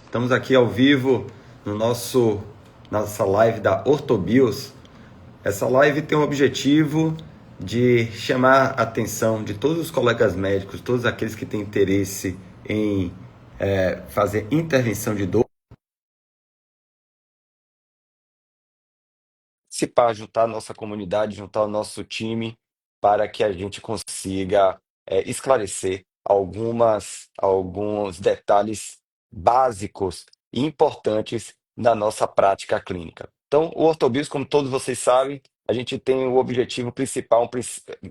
Estamos aqui ao vivo no nossa live da Ortobios. Essa live tem o objetivo de chamar a atenção de todos os colegas médicos, todos aqueles que têm interesse em fazer intervenção de dor, participar, juntar a nossa comunidade, juntar o nosso time, para que a gente consiga esclarecer alguns detalhes básicos e importantes na nossa prática clínica. Então, o Ortobios, como todos vocês sabem, a gente tem o objetivo principal,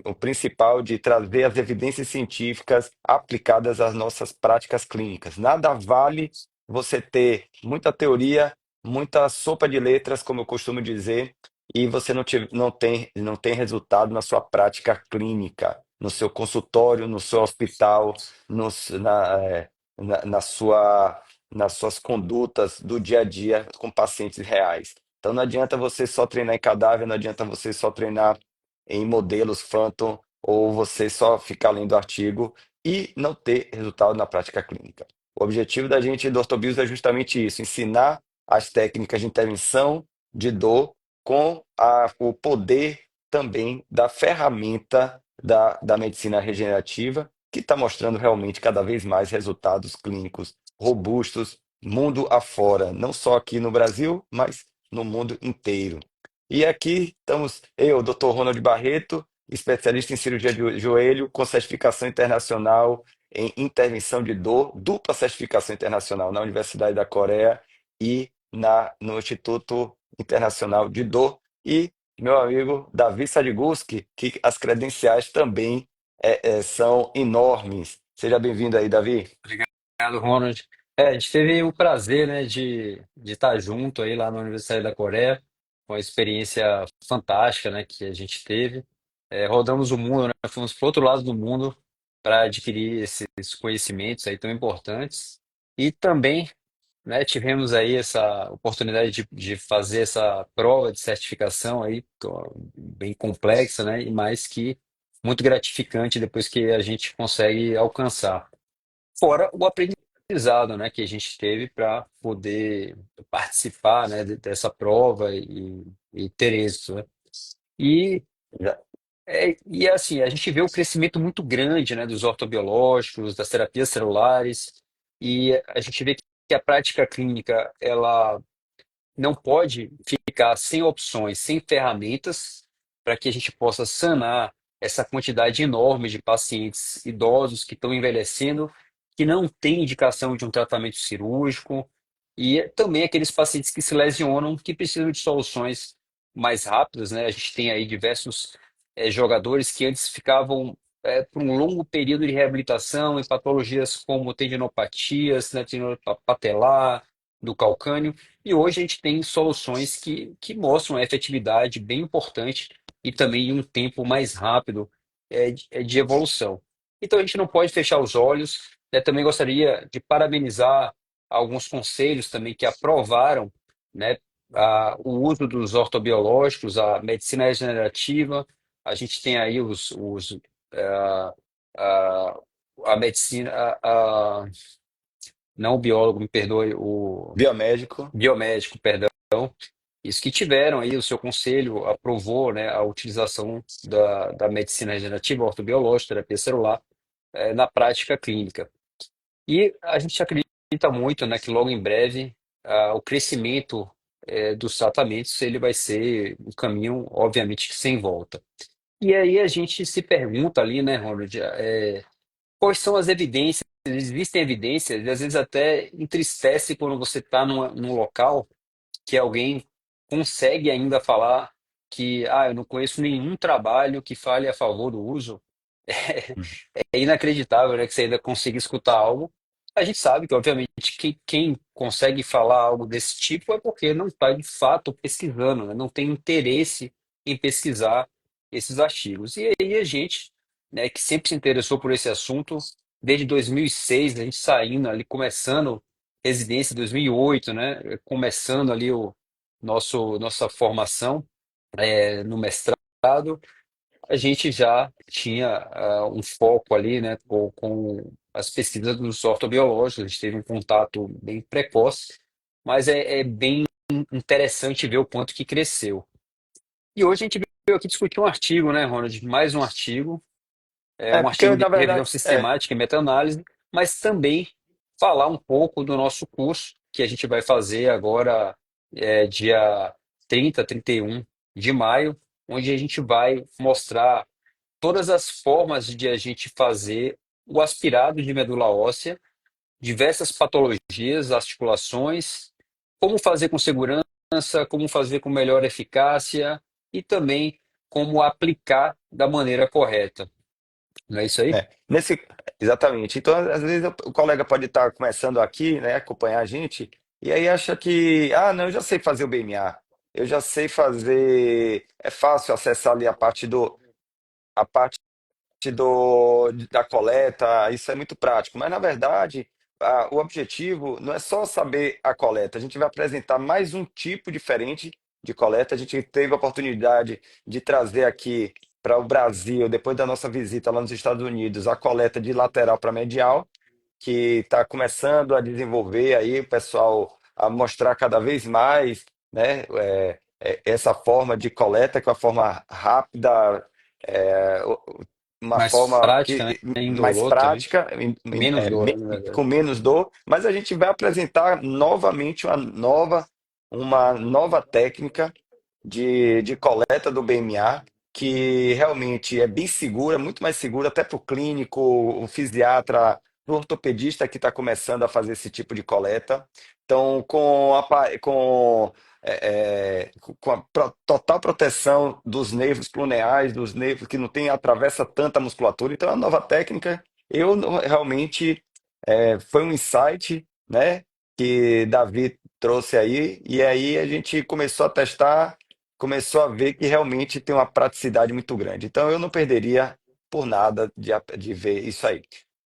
o principal de trazer as evidências científicas aplicadas às nossas práticas clínicas. Nada vale você ter muita teoria, muita sopa de letras, como eu costumo dizer, e você não tem resultado na sua prática clínica, no seu consultório, no seu hospital, no, na, na, na sua, nas suas condutas do dia a dia com pacientes reais. Então não adianta você só treinar em cadáver, não adianta você só treinar em modelos Phantom ou você só ficar lendo artigo e não ter resultado na prática clínica. O objetivo da gente do Ortobios é justamente isso, ensinar as técnicas de intervenção de dor com o poder também da ferramenta da medicina regenerativa, que está mostrando realmente cada vez mais resultados clínicos robustos, mundo afora, não só aqui no Brasil, mas no mundo inteiro. E aqui estamos eu, Dr. Ronald Barreto, especialista em cirurgia de joelho, com certificação internacional em intervenção de dor, dupla certificação internacional na Universidade da Coreia e no Instituto Internacional de Dor, e meu amigo Davi Sadiguski, que as credenciais também são enormes. Seja bem-vindo aí, Davi. Obrigado, Ronald. A gente teve o prazer, né, de estar junto aí lá na Universidade da Coreia, uma experiência fantástica, né, que a gente teve. Rodamos o mundo, né, fomos para o outro lado do mundo para adquirir esses conhecimentos aí tão importantes. E também, né, tivemos aí essa oportunidade de fazer essa prova de certificação aí, bem complexa, né, e mais que muito gratificante depois que a gente consegue alcançar. Fora o aprendizado, né, que a gente teve para poder participar, né, dessa prova e ter êxito, né? E, Já- e assim, a gente vê o crescimento muito grande, né, dos ortobiológicos, das terapias celulares, e a gente vê que a prática clínica, ela não pode ficar sem opções, sem ferramentas, para que a gente possa sanar essa quantidade enorme de pacientes idosos que estão envelhecendo, que não têm indicação de um tratamento cirúrgico, e também aqueles pacientes que se lesionam, que precisam de soluções mais rápidas, né? A gente tem aí diversos jogadores que antes ficavam por um longo período de reabilitação em patologias como tendinopatias, né, tendinopatias patelar, do calcânio, e hoje a gente tem soluções que mostram a efetividade bem importante e também um tempo mais rápido de evolução. Então a gente não pode fechar os olhos, né? Também gostaria de parabenizar alguns conselhos também que aprovaram, né, o uso dos ortobiológicos, a medicina regenerativa. A gente tem aí ah, ah, a medicina, não o biólogo, me perdoe, o Biomédico. biomédico, perdão, isso que tiveram aí, o seu conselho aprovou, né, a utilização da medicina regenerativa, ortobiológica, terapia celular, na prática clínica. E a gente acredita muito, né, que logo em breve o crescimento dos tratamentos ele vai ser um caminho, obviamente, que sem volta. E aí a gente se pergunta ali, né, Ronald, quais são as evidências? Existem evidências, e às vezes até entristece quando você está num local que alguém consegue ainda falar que, eu não conheço nenhum trabalho que fale a favor do uso. É inacreditável, né, que você ainda consiga escutar algo. A gente sabe que, obviamente, quem consegue falar algo desse tipo é porque não está, de fato, pesquisando, né, não tem interesse em pesquisar esses artigos. E aí a gente, né, que sempre se interessou por esse assunto, desde 2006, a gente saindo ali, começando residência em 2008, né, começando ali nossa formação no mestrado, a gente já tinha um foco ali, né, com as pesquisas dos ortobiológicos, a gente teve um contato bem precoce, mas é bem interessante ver o quanto que cresceu. E hoje a gente veio aqui discutir um artigo, né, Ronald? Mais um artigo, É, um porque artigo de na revisão verdade, sistemática e meta-análise, mas também falar um pouco do nosso curso, que a gente vai fazer agora, dia 30, 31 de maio, onde a gente vai mostrar todas as formas de a gente fazer o aspirado de medula óssea, diversas patologias, articulações, como fazer com segurança, como fazer com melhor eficácia e também como aplicar da maneira correta. Não é isso aí? nesse, exatamente. Então, às vezes o colega pode estar começando aqui, né, acompanhar a gente, e aí acha que, ah, não, eu já sei fazer o BMA, eu já sei fazer, é fácil acessar ali a parte da coleta, isso é muito prático. Mas, na verdade, o objetivo não é só saber a coleta, a gente vai apresentar mais um tipo diferente de coleta. A gente teve a oportunidade de trazer aqui para o Brasil, depois da nossa visita lá nos Estados Unidos, a coleta de lateral para medial, que está começando a desenvolver aí, o pessoal a mostrar cada vez mais, né, essa forma de coleta, que é uma forma rápida, é, uma Mais forma prática, né? que, mais Indolor também. prática, Menos dor, né, na com verdade. menos dor, mas a gente vai apresentar novamente uma nova técnica de coleta do BMA, que realmente é bem segura, muito mais segura até para o clínico, o fisiatra, o ortopedista que está começando a fazer esse tipo de coleta. Então, com a total proteção dos nervos cluneais, dos nervos que não tem, atravessa tanta musculatura. Então, é uma nova técnica. Realmente foi um insight, né, que Davi trouxe aí, e aí a gente começou a testar, começou a ver que realmente tem uma praticidade muito grande. Então, eu não perderia por nada de ver isso aí.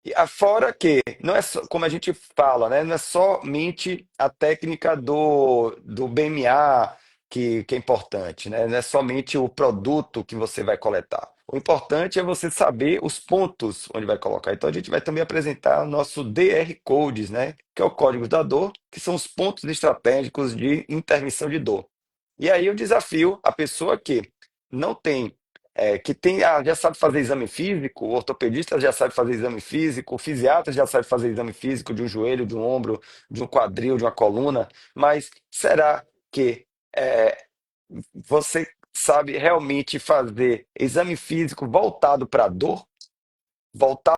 E afora que, não é só, como a gente fala, né? Não é somente a técnica do BMA que é importante, né? Não é somente o produto que você vai coletar. O importante é você saber os pontos onde vai colocar. Então a gente vai também apresentar o nosso DR Codes, né? Que é o código da dor, que são os pontos estratégicos de intervenção de dor. E aí eu desafio a pessoa que não tem, já sabe fazer exame físico, o ortopedista já sabe fazer exame físico, o fisiatra já sabe fazer exame físico de um joelho, de um ombro, de um quadril, de uma coluna, mas será que é, você sabe realmente fazer exame físico voltado para a dor, voltado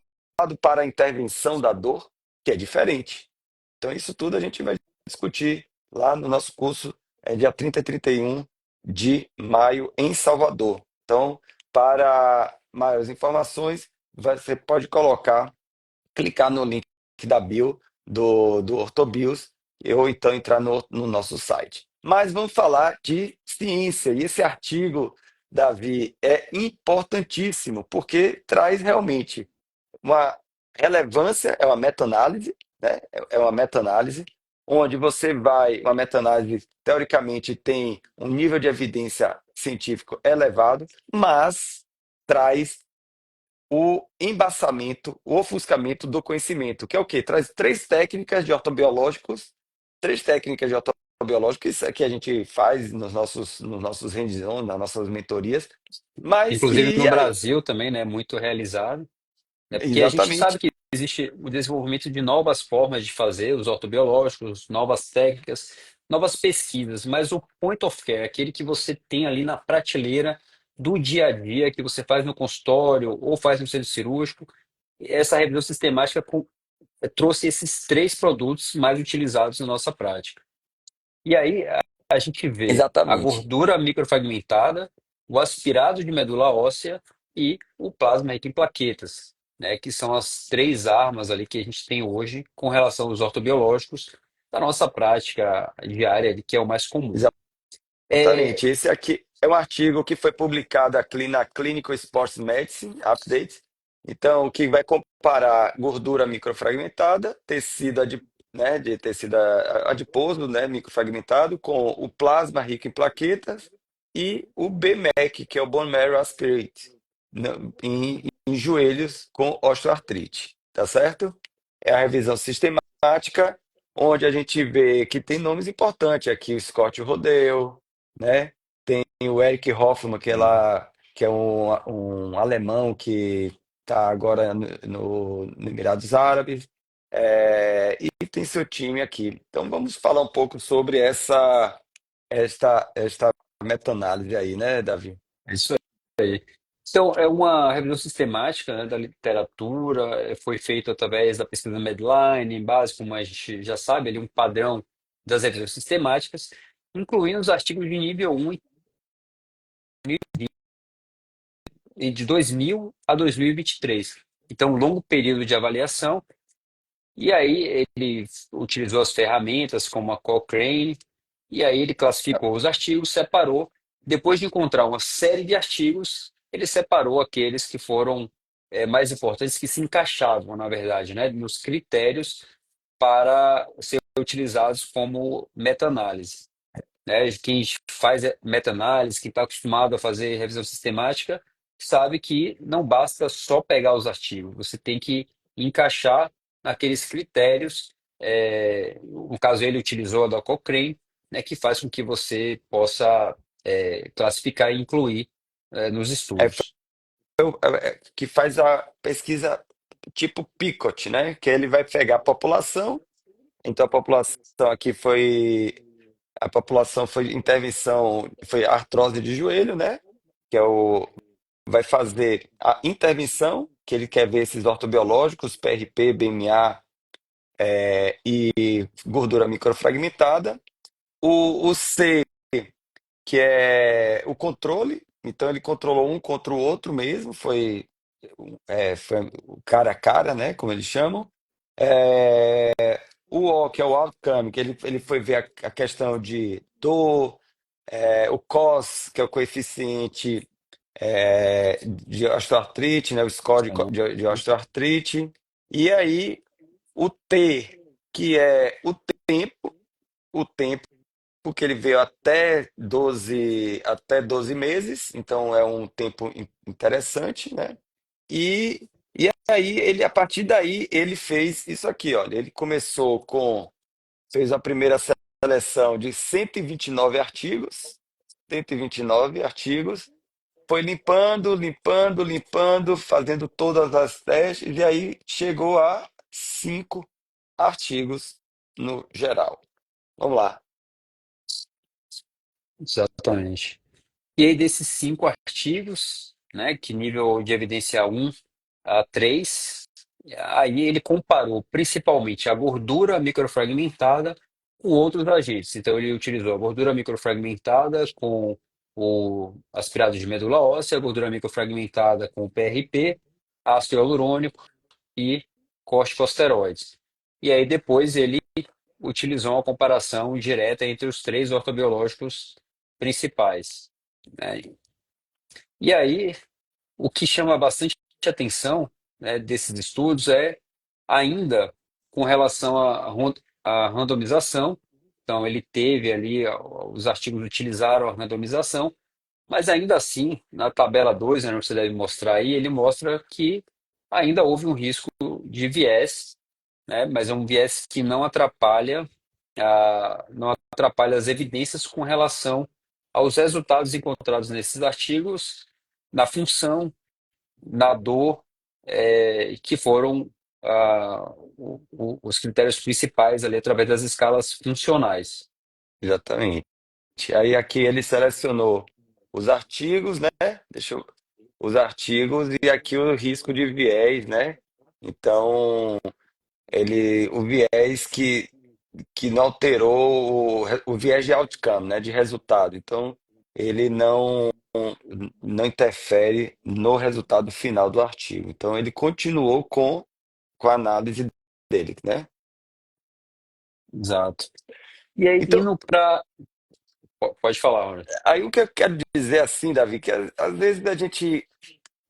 para a intervenção da dor, que é diferente? Então, isso tudo a gente vai discutir lá no nosso curso, dia 30 e 31 de maio, em Salvador. Então, para maiores informações, você pode clicar no link da bio do Ortobios, ou então entrar no nosso site. Mas vamos falar de ciência, e esse artigo, Davi, é importantíssimo, porque traz realmente uma relevância, é uma meta-análise, né? É uma meta-análise, onde uma meta-análise, teoricamente, tem um nível de evidência científico elevado, mas traz o embaçamento, o ofuscamento do conhecimento, que é o quê? Traz três técnicas de ortobiológicos, isso é que a gente faz nos nossos hands-on, nas nossas mentorias, mas Inclusive que, no Brasil também, né? Muito realizado. Né? Porque a gente sabe exatamente, que existe o desenvolvimento de novas formas de fazer os ortobiológicos, novas técnicas, novas pesquisas, mas o point of care, aquele que você tem ali na prateleira do dia a dia, que você faz no consultório ou faz no centro cirúrgico, essa revisão sistemática trouxe esses três produtos mais utilizados na nossa prática. E aí a gente vê a exatamente. gordura microfragmentada, o aspirado de medula óssea e o plasma rico em plaquetas, né, que são as três armas ali que a gente tem hoje com relação aos ortobiológicos da nossa prática diária, que é o mais comum. É, Exatamente. Esse aqui é um artigo que foi publicado aqui na Clinical Sports Medicine Update. Então, que vai comparar gordura microfragmentada, de tecido adiposo, né, microfragmentado, com o plasma rico em plaquetas e o BMAC, que é o Bone Marrow Aspirate. em joelhos com osteoartrite, tá certo? É a revisão sistemática, onde a gente vê que tem nomes importantes aqui, o Scott Rodeu, né? Tem o Eric Hoffmann, que é um alemão que está agora no Emirados Árabes, e tem seu time aqui. Então vamos falar um pouco sobre esta meta-análise aí, né, Davi? É isso aí. Então, é uma revisão sistemática, né, da literatura, foi feita através da pesquisa Medline, em base, como a gente já sabe, ali um padrão das revisões sistemáticas, incluindo os artigos de nível 1 e de 2000 a 2023. Então, um longo período de avaliação, e aí ele utilizou as ferramentas como a Cochrane, e aí ele classificou os artigos, separou. Depois de encontrar uma série de artigos, ele separou aqueles que foram mais importantes, que se encaixavam, na verdade, né, nos critérios para ser utilizados como meta-análise, né? Quem faz meta-análise, quem está acostumado a fazer revisão sistemática, sabe que não basta só pegar os artigos, você tem que encaixar naqueles critérios. No caso, ele utilizou a da Cochrane, né, que faz com que você possa classificar e incluir nos É, estudos. que faz a pesquisa tipo Picot, né? Que ele vai pegar a população. Então a população foi intervenção, foi artrose de joelho, né? Que é o vai fazer a intervenção, que ele quer ver esses ortobiológicos, PRP, BMA, e gordura microfragmentada. O C, que é o controle. Então ele controlou um contra o outro mesmo, foi o cara a cara, né? Como eles chamam. É, o O, que é o outcome, que ele foi ver a questão de dor, o COS, que é o coeficiente de osteoartrite, né? O score de osteoartrite. E aí o T, que é o tempo porque ele veio até 12 meses, então é um tempo interessante, né? E aí, a partir daí, ele fez isso aqui, olha. Fez a primeira seleção de 129 artigos, 129 artigos, foi limpando, limpando, limpando, fazendo todas as testes, e aí chegou a 5 artigos no geral. Vamos lá. Exatamente. E aí, desses 5 artigos, né, que nível de evidência 1 a 3, aí ele comparou principalmente a gordura microfragmentada com outros agentes. Então, ele utilizou a gordura microfragmentada com o aspirado de medula óssea, a gordura microfragmentada com o PRP, ácido hialurônico e corticosteroides. E aí, depois, ele utilizou uma comparação direta entre os três ortobiológicos principais, né? E aí, o que chama bastante atenção, né, desses estudos é ainda com relação à randomização. Então, ele teve ali, os artigos utilizaram a randomização, mas ainda assim, na tabela 2, né, que você deve mostrar aí, ele mostra que ainda houve um risco de viés, né, mas é um viés que não atrapalha as evidências com relação aos resultados encontrados nesses artigos, na função, na dor, que foram os critérios principais ali através das escalas funcionais. Exatamente. Aí aqui ele selecionou os artigos, né? Deixa eu, os artigos e aqui o risco de viés, né? Então, o viés que não alterou o viés de outcome, né? De resultado. Então, ele não interfere no resultado final do artigo. Então, ele continuou com a análise dele, né? Exato. E aí, Então, indo para. Pode falar, Rony. aí o que eu quero dizer assim, Davi, que às vezes a gente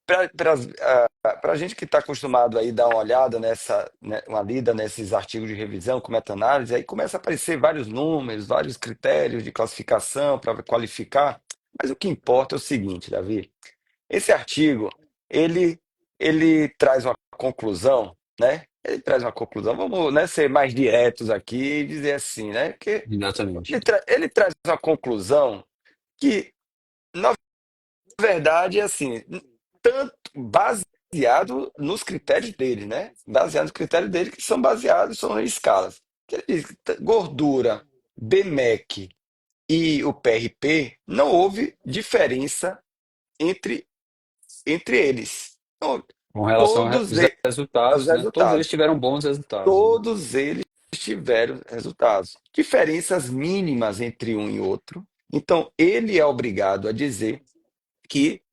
para a gente que está acostumado aí dar uma olhada né, uma lida nesses artigos de revisão com meta-análise, aí começa a aparecer vários números, vários critérios de classificação para qualificar. Mas o que importa é o seguinte, Davi, esse artigo ele, ele traz uma conclusão, né? Ele traz uma conclusão. Vamos, né, ser mais diretos aqui e dizer assim, né? Que Exatamente. ele traz uma conclusão que, na verdade, é assim, tanto baseado nos critérios dele, né? Baseado nos critérios dele, que são baseados, são em escalas. Que ele diz que gordura, BMEC e o PRP, não houve diferença entre, entre eles. Então, Com relação todos aos os resultados, né? Todos eles resultados, tiveram bons resultados, né? todos eles tiveram resultados. Diferenças mínimas entre um e outro. Então, ele é obrigado a dizer que,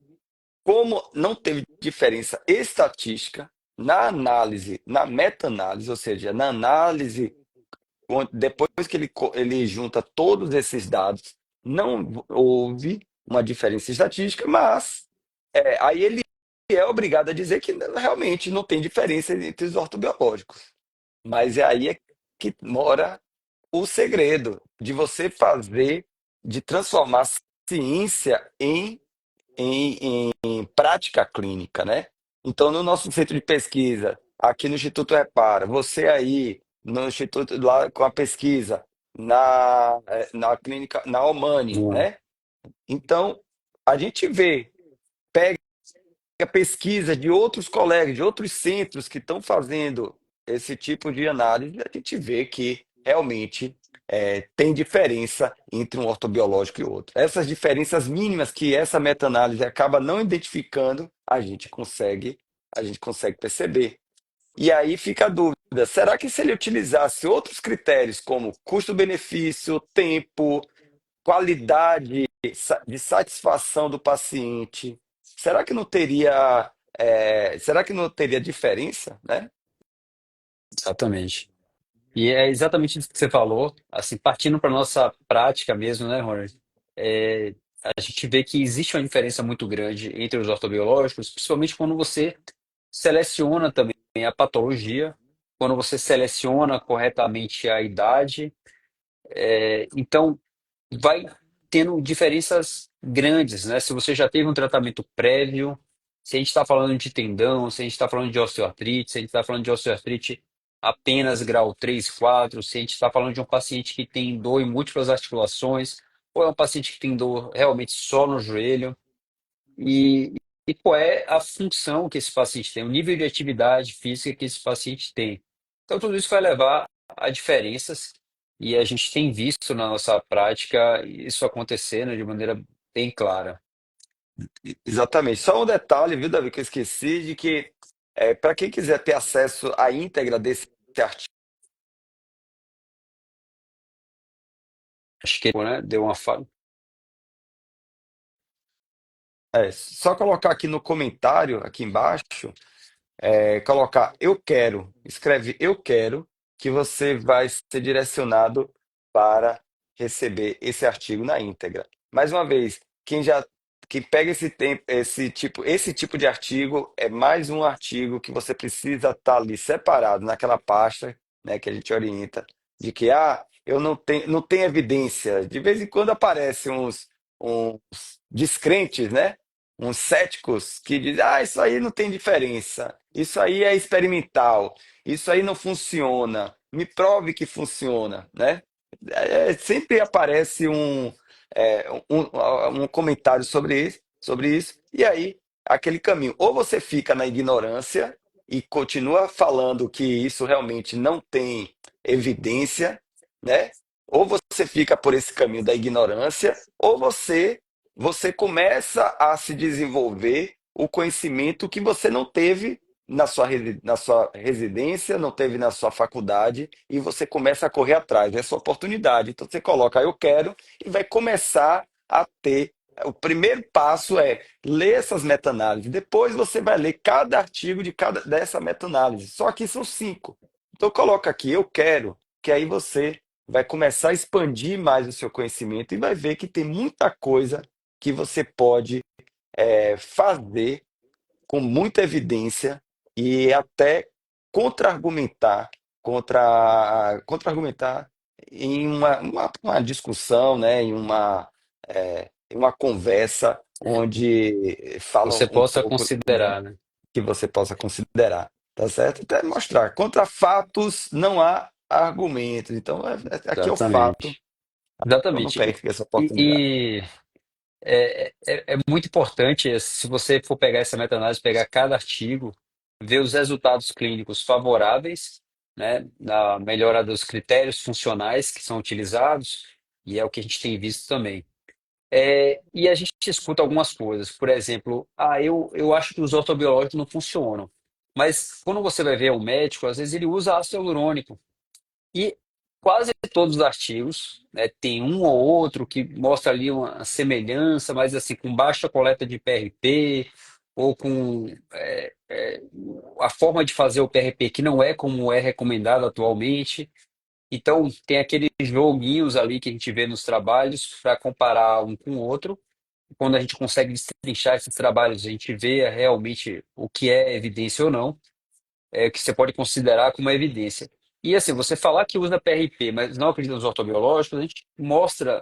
como não teve diferença estatística na análise, na meta-análise, ou seja, na análise, depois que ele junta todos esses dados, não houve uma diferença estatística, mas aí ele é obrigado a dizer que realmente não tem diferença entre os ortobiológicos. Mas é aí que mora o segredo de você fazer, de transformar ciência em prática clínica, né? Então, no nosso centro de pesquisa, aqui no Instituto Repara, você aí no Instituto lá com a pesquisa na clínica, na Omani, Não, né? Então, a gente vê, pega a pesquisa de outros colegas, de outros centros que estão fazendo esse tipo de análise, a gente vê que realmente tem diferença entre um ortobiológico e outro. Essas diferenças mínimas que essa meta-análise acaba não identificando, a gente consegue perceber. E aí fica a dúvida: será que se ele utilizasse outros critérios como custo-benefício, tempo, qualidade de satisfação do paciente, será que não teria diferença, né? exatamente. E é exatamente isso que você falou, assim, partindo para nossa prática mesmo, né, Ronald? É, a gente vê que existe uma diferença muito grande entre os ortobiológicos, principalmente quando você seleciona também a patologia, quando você seleciona corretamente a idade. Então, vai tendo diferenças grandes, né? Se você já teve um tratamento prévio, se a gente está falando de tendão, se a gente está falando de osteoartrite, se a gente está falando de osteoartrite apenas grau 3, 4, se a gente está falando de um paciente que tem dor em múltiplas articulações, ou é um paciente que tem dor realmente só no joelho, e, e qual é a função que esse paciente tem, o nível de atividade física que esse paciente tem. Então, tudo isso vai levar a diferenças, e a gente tem visto na nossa prática isso acontecendo de maneira bem clara. Exatamente. Só um detalhe, viu, Davi, que eu esqueci de que para quem quiser ter acesso à íntegra desse artigo, Acho que, né, deu uma falha. é só colocar aqui no comentário, aqui embaixo, colocar eu quero, escreve eu quero, que você vai ser direcionado para receber esse artigo na íntegra. Mais uma vez, quem pega esse tipo de artigo é mais um artigo que você precisa estar ali separado naquela pasta, né, que a gente orienta, de que eu não tenho evidência. De vez em quando aparecem uns descrentes, né? Uns céticos que dizem, isso aí não tem diferença, isso aí é experimental, isso aí não funciona, me prove que funciona, né? Sempre aparece um comentário sobre isso, e aí aquele caminho. Ou você fica na ignorância e continua falando que isso realmente não tem evidência, né? Ou você fica por esse caminho da ignorância, ou você começa a se desenvolver o conhecimento que você não teve na sua residência, não teve na sua faculdade, e você começa a correr atrás dessa oportunidade. Então você coloca eu quero e vai começar a ter. O primeiro passo é ler essas meta-análises. Depois você vai ler cada artigo dessa meta-análise. Só que são 5. Então coloca aqui eu quero, que aí você vai começar a expandir mais o seu conhecimento e vai ver que tem muita coisa que você pode fazer com muita evidência e até contra-argumentar contra-argumentar em uma discussão, né, em uma conversa onde Você falam um possa pouco, né, considerar, né? que você possa considerar, tá certo? Então é mostrar, contra fatos não há argumentos. Então, aqui é o fato, Exatamente. então não Exatamente. perca essa oportunidade. E é muito importante, se você for pegar essa meta-análise, pegar cada artigo, ver os resultados clínicos favoráveis, né, na melhora dos critérios funcionais que são utilizados, e é o que a gente tem visto também. E a gente escuta algumas coisas, por exemplo, eu acho que os ortobiológicos não funcionam, mas quando você vai ver um médico, às vezes ele usa ácido hialurônico, e quase todos os artigos, né, tem um ou outro que mostra ali uma semelhança, mas assim, com baixa coleta de PRP, ou com a forma de fazer o PRP que não é como é recomendado atualmente. Então, tem aqueles joguinhos ali que a gente vê nos trabalhos para comparar um com o outro. Quando a gente consegue destrinchar esses trabalhos, a gente vê realmente o que é evidência ou não, que você pode considerar como evidência. E assim, você falar que usa PRP, mas não acredita nos ortobiológicos, a gente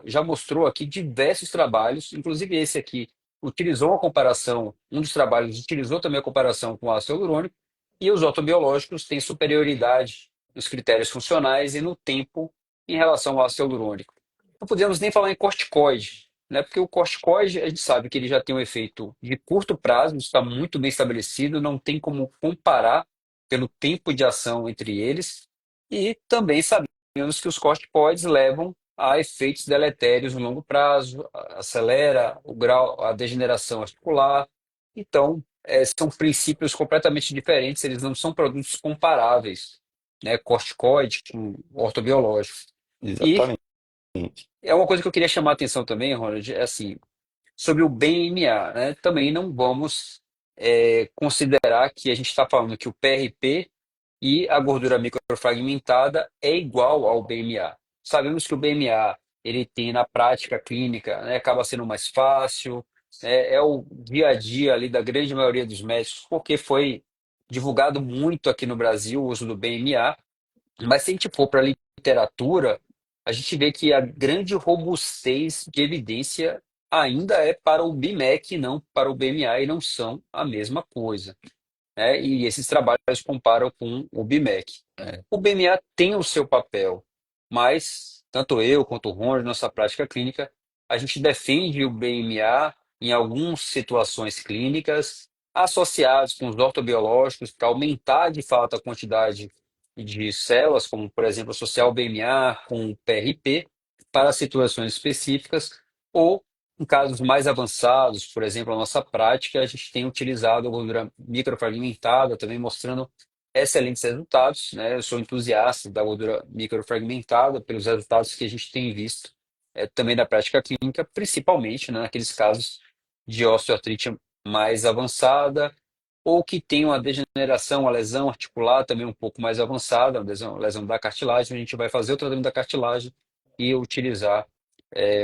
já mostrou aqui diversos trabalhos, inclusive esse aqui utilizou uma comparação, um dos trabalhos utilizou também a comparação com o ácido hialurônico, e os ortobiológicos têm superioridade nos critérios funcionais e no tempo em relação ao ácido hialurônico. Não podemos nem falar em corticoide, né? Porque o corticoide, a gente sabe que ele já tem um efeito de curto prazo, isso está muito bem estabelecido, não tem como comparar pelo tempo de ação entre eles, e também sabemos que os corticoides levam a efeitos deletérios no longo prazo, acelera o grau, a degeneração articular. Então, são princípios completamente diferentes, eles não são produtos comparáveis, né, corticoide com ortobiológico. E Exatamente. é uma coisa que eu queria chamar a atenção também, Ronald, é assim, sobre o BMA, né? Também não vamos considerar que a gente está falando que o PRP e a gordura microfragmentada é igual ao BMA. Sabemos que o BMA ele tem na prática clínica, né, acaba sendo mais fácil, é o dia a dia ali da grande maioria dos médicos, porque foi divulgado muito aqui no Brasil o uso do BMA, mas se a gente for para a literatura, a gente vê que a grande robustez de evidência ainda é para o BMEC e não para o BMA, e não são a mesma coisa, né? E esses trabalhos comparam com o BMEC. O BMA tem o seu papel, mas tanto eu quanto o Ron, nossa prática clínica, a gente defende o BMA em algumas situações clínicas associadas com os ortobiológicos para aumentar de fato a quantidade de células, como por exemplo associar o BMA com o PRP para situações específicas, ou em casos mais avançados, por exemplo, a nossa prática, a gente tem utilizado a gordura microfragmentada, também mostrando excelentes resultados, né? Eu sou entusiasta da gordura microfragmentada pelos resultados que a gente tem visto, também da prática clínica, principalmente, né, naqueles casos de osteoartrite mais avançada ou que tem uma degeneração, uma lesão articular também um pouco mais avançada, uma lesão da cartilagem, a gente vai fazer o tratamento da cartilagem e utilizar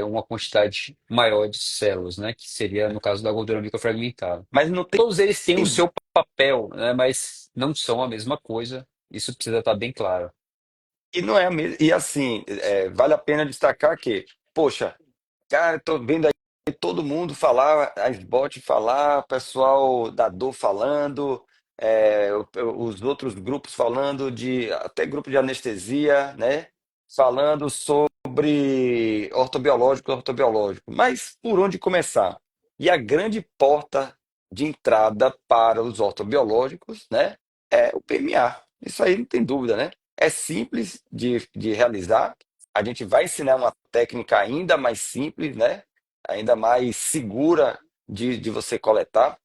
uma quantidade maior de células, né, que seria no caso da gordura microfragmentada. Mas não tem. Todos eles têm o seu papel, né, mas não são a mesma coisa. Isso precisa estar bem claro. E não é a mesma. E assim, vale a pena destacar que, poxa, cara, tô vendo aí todo mundo falar, a SBOT falar, o pessoal da dor falando, os outros grupos falando até grupo de anestesia, né? Falando sobre ortobiológico. Mas por onde começar? E a grande porta de entrada para os ortobiológicos, né? É o PMA. Isso aí não tem dúvida, né? É simples de realizar. A gente vai ensinar uma técnica ainda mais simples, né? Ainda mais segura de você coletar.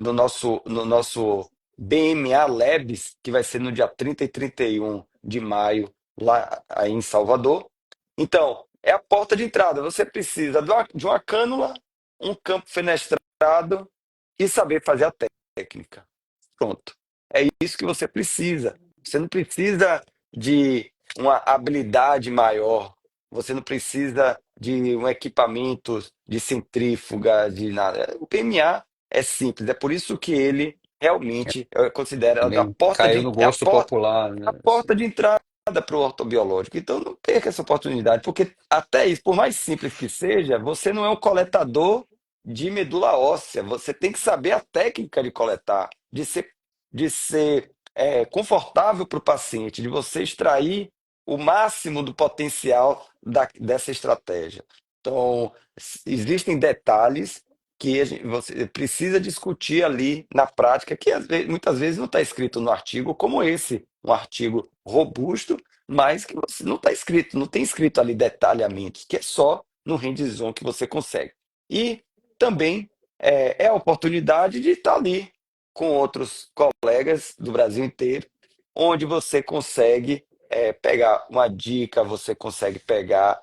No nosso BMA Labs, que vai ser no dia 30 e 31 de maio, lá aí em Salvador. Então, é a porta de entrada. Você precisa de uma cânula, um campo fenestrado e saber fazer a técnica. Pronto. É isso que você precisa. Você não precisa de uma habilidade maior. Você não precisa de um equipamento de centrífuga, de nada. O PMA é simples. É por isso que ele realmente eu considero Também caiu no é gosto popular, a né? porta de entrada. para o ortobiológico. Então não perca essa oportunidade, porque até isso, por mais simples que seja, você não é um coletador de medula óssea. Você tem que saber a técnica de coletar, de ser confortável para o paciente, de você extrair o máximo do potencial dessa estratégia. Então, existem detalhes que você precisa discutir ali na prática, que muitas vezes não está escrito no artigo, como esse, um artigo robusto, mas que você não está escrito, não tem escrito ali detalhamentos, que é só no hands-on que você consegue. E também é a oportunidade de estar ali com outros colegas do Brasil inteiro, onde você consegue pegar uma dica, você consegue pegar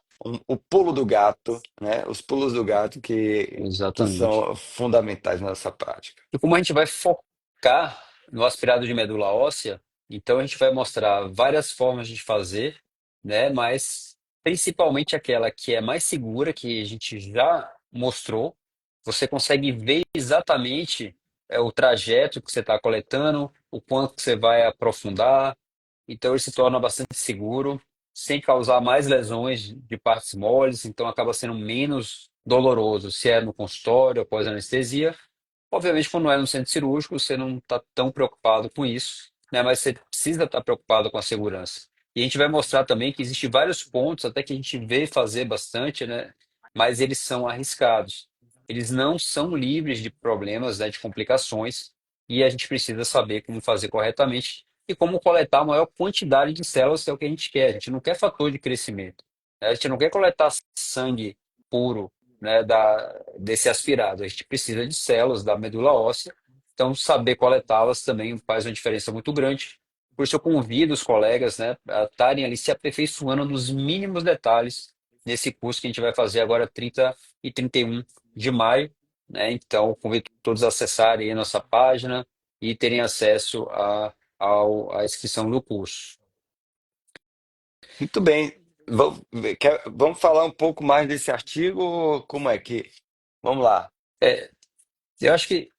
o pulo do gato, né? Os pulos do gato que Exatamente. são fundamentais na nossa prática. E como a gente vai focar no aspirado de medula óssea, então a gente vai mostrar várias formas de fazer, né? Mas principalmente aquela que é mais segura, que a gente já mostrou. Você consegue ver exatamente o trajeto que você está coletando, o quanto que você vai aprofundar. Então ele se torna bastante seguro, sem causar mais lesões de partes moles, então acaba sendo menos doloroso se é no consultório, após anestesia. Obviamente, quando é no centro cirúrgico, você não está tão preocupado com isso, né? Mas você precisa estar preocupado com a segurança. E a gente vai mostrar também que existem vários pontos, até que a gente vê fazer bastante, né? Mas eles são arriscados. Eles não são livres de problemas, né? De complicações, e a gente precisa saber como fazer corretamente e como coletar a maior quantidade de células, que é o que a gente quer. A gente não quer fator de crescimento, né? A gente não quer coletar sangue puro, né, desse aspirado. A gente precisa de células da medula óssea, então saber coletá-las também faz uma diferença muito grande. Por isso eu convido os colegas, né, a estarem ali se aperfeiçoando nos mínimos detalhes nesse curso que a gente vai fazer agora 30 e 31 de maio, né? Então convido todos a acessarem a nossa página e terem acesso à inscrição do curso. Muito bem. Vamos falar um pouco mais desse artigo? Como é que. Vamos lá. É, eu acho que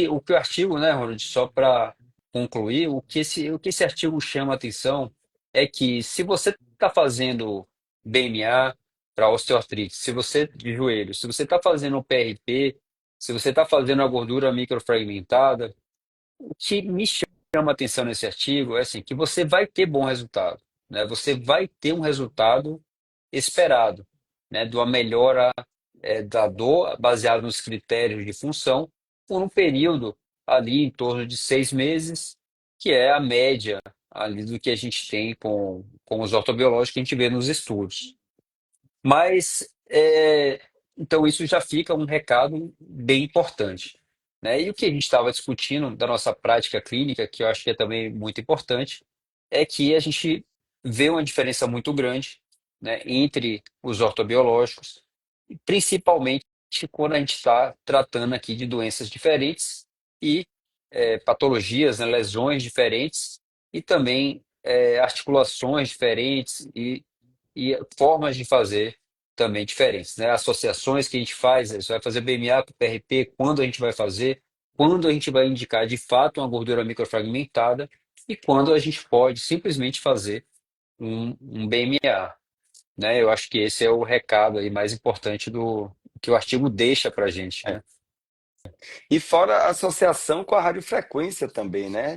o artigo, né, Ronald, só para concluir, o que esse artigo chama a atenção é que se você está fazendo BMA para osteoartrite, se você de joelho, se você está fazendo o PRP, se você está fazendo a gordura microfragmentada, o que me chama a atenção nesse artigo é assim, que você vai ter bom resultado, né? Você vai ter um resultado esperado, né, de uma melhora da dor baseado nos critérios de função por um período ali em torno de 6 meses, que é a média ali do que a gente tem com os ortobiológicos que a gente vê nos estudos. Mas, então, isso já fica um recado bem importante, né? E o que a gente estava discutindo da nossa prática clínica, que eu acho que é também muito importante, é que a gente vê uma diferença muito grande, né, entre os ortobiológicos, principalmente quando a gente está tratando aqui de doenças diferentes e patologias, né, lesões diferentes e também articulações diferentes e formas de fazer também diferentes, né? Associações que a gente faz, você vai fazer BMA com PRP, quando a gente vai fazer, quando a gente vai indicar de fato uma gordura microfragmentada e quando a gente pode simplesmente fazer um BMA, né? Eu acho que esse é o recado aí mais importante do que o artigo deixa para a gente, É. né? E fora a associação com a radiofrequência também, né?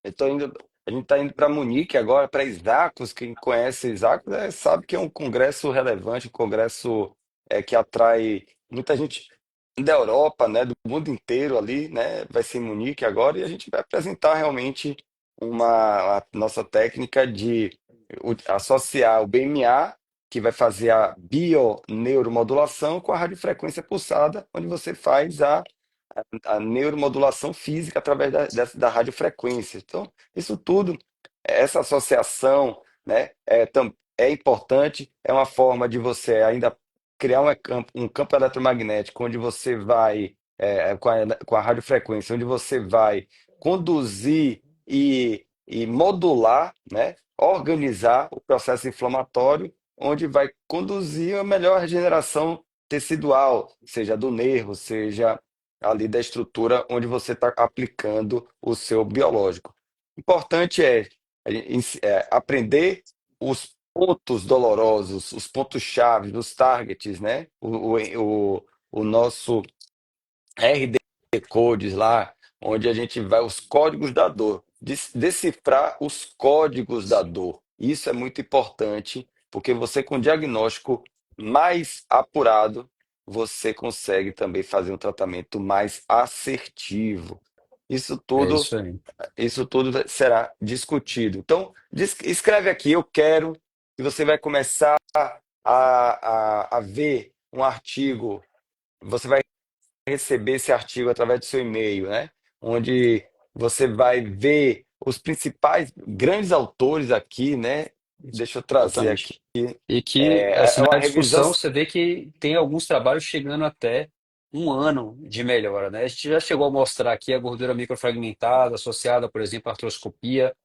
A gente está indo para Munique agora, para Isacos. Quem conhece Isacos sabe que é um congresso relevante, um congresso que atrai muita gente da Europa, né? Do mundo inteiro ali, né? Vai ser em Munique agora e a gente vai apresentar realmente a nossa técnica de associar o BMA, que vai fazer a bioneuromodulação, com a radiofrequência pulsada, onde você faz a neuromodulação física através da radiofrequência. Então, isso tudo, essa associação, né, é importante, é uma forma de você ainda criar um campo eletromagnético onde você vai, com a radiofrequência, onde você vai conduzir e modular, né, organizar o processo inflamatório, onde vai conduzir a melhor regeneração tecidual, seja do nervo, seja ali da estrutura onde você está aplicando o seu biológico. Importante aprender os pontos dolorosos, os pontos chaves, os targets, né? O nosso RD Codes lá, onde a gente vai os códigos da dor, decifrar os códigos da dor. Isso é muito importante, porque você com diagnóstico mais apurado, você consegue também fazer um tratamento mais assertivo. Isso É tudo, isso aí. isso tudo será discutido. Então, escreve aqui, eu quero, e você vai começar a ver um artigo. Você vai receber esse artigo através do seu e-mail, né? Onde você vai ver os principais grandes autores aqui, né? Deixa eu trazer aqui. Exatamente. E que, assim, É uma na revisão. discussão, você vê que tem alguns trabalhos chegando até um ano de melhora, né? A gente já chegou a mostrar aqui a gordura microfragmentada associada, por exemplo, à artroscopia,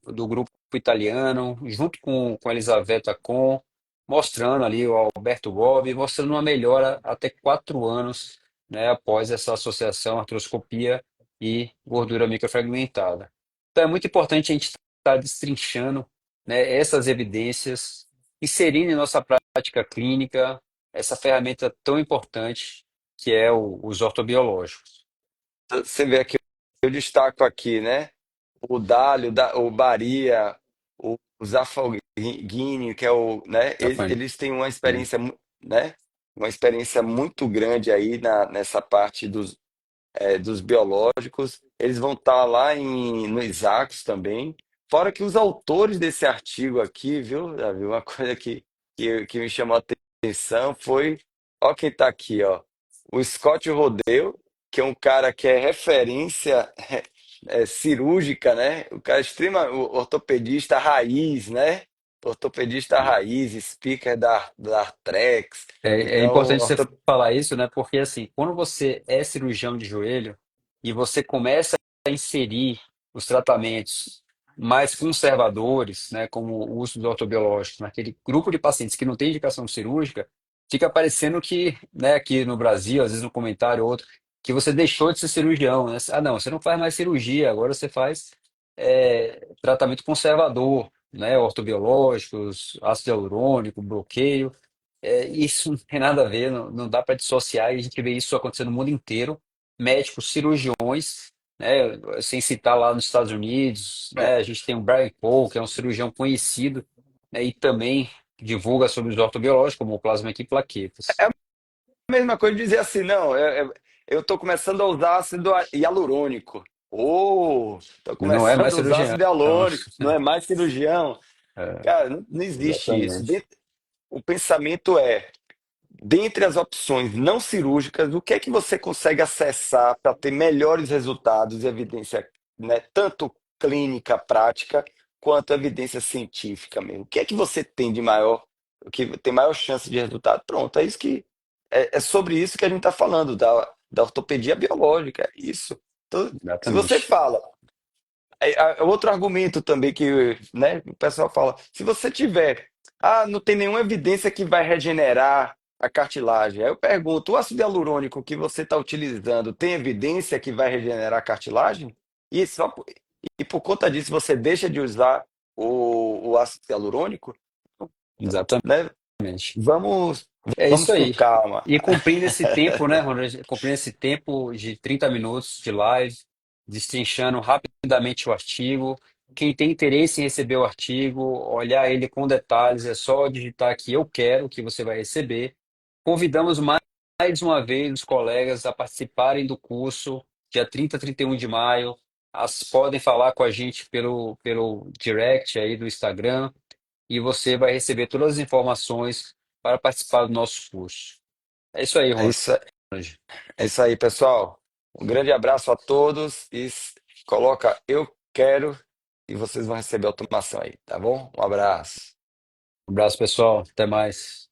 do grupo italiano, junto com a Elisaveta Com, mostrando ali o Alberto Gobi, mostrando uma melhora até 4 anos, né, após essa associação artroscopia e gordura microfragmentada. Então é muito importante a gente estar destrinchando, né, essas evidências, inserindo em nossa prática clínica essa ferramenta tão importante que é os ortobiológicos. Você vê aqui, eu destaco aqui, né? O Dálio, o Baria, o Zafalgini, que é o, né? Tá, Eles têm uma experiência, né? Uma experiência muito grande aí nessa parte dos biológicos, eles vão estar lá no Isacos também. Fora que os autores desse artigo aqui, viu, Davi, uma coisa que me chamou a atenção foi, ó quem está aqui, ó, o Scott Rodeu, que é um cara que é referência cirúrgica, né? O cara o ortopedista raiz, né? Ortopedista raiz, speaker da Artrex. É Então, importante você falar isso, né? Porque assim, quando você é cirurgião de joelho e você começa a inserir os tratamentos mais conservadores, né, como o uso do ortobiológico, naquele grupo de pacientes que não tem indicação cirúrgica, fica parecendo que, né, aqui no Brasil, às vezes no comentário ou outro, que você deixou de ser cirurgião, né? Ah, não, você não faz mais cirurgia, agora você faz tratamento conservador, né? Ortobiológicos, ácido hialurônico, bloqueio. Isso não tem nada a ver, não dá para dissociar, e a gente vê isso acontecendo no mundo inteiro. Médicos, cirurgiões, né, sem citar lá nos Estados Unidos, né, a gente tem o Brian Cole, que é um cirurgião conhecido, né, e também divulga sobre os ortobiológicos, como o plasma e plaquetas. a mesma coisa de dizer assim, não, eu estou começando a usar ácido hialurônico. Ou estou Não é mais começando a usar cirurgião. ácido hialurônico, não é mais cirurgião. É, Cara, não existe isso. exatamente. O pensamento é, dentre as opções não cirúrgicas, o que é que você consegue acessar para ter melhores resultados e evidência, né, tanto clínica, prática, quanto evidência científica mesmo? O que é que você tem de maior, que tem maior chance de resultado? Pronto, é sobre isso que a gente está falando, da ortopedia biológica, é isso. Então, se você Exatamente. fala outro argumento também que, né, o pessoal fala, se você tiver, não tem nenhuma evidência que vai regenerar a cartilagem. Aí eu pergunto, o ácido hialurônico que você está utilizando tem evidência que vai regenerar a cartilagem? E por conta disso você deixa de usar o ácido hialurônico? Né? Exatamente. Vamos, É vamos isso com aí. calma. E cumprindo esse tempo, né, Ronald? Cumprindo esse tempo de 30 minutos de live, destrinchando rapidamente o artigo. Quem tem interesse em receber o artigo, olhar ele com detalhes, é só digitar aqui "eu quero", que você vai receber. Convidamos mais uma vez os colegas a participarem do curso, dia 30 e 31 de maio. Podem falar com a gente pelo direct aí do Instagram e você vai receber todas as informações para participar do nosso curso. É isso aí, É Ronald. isso, é isso aí, pessoal. Um grande abraço a todos e coloca eu quero e vocês vão receber automação aí, tá bom? Um abraço. Um abraço, pessoal. Até mais.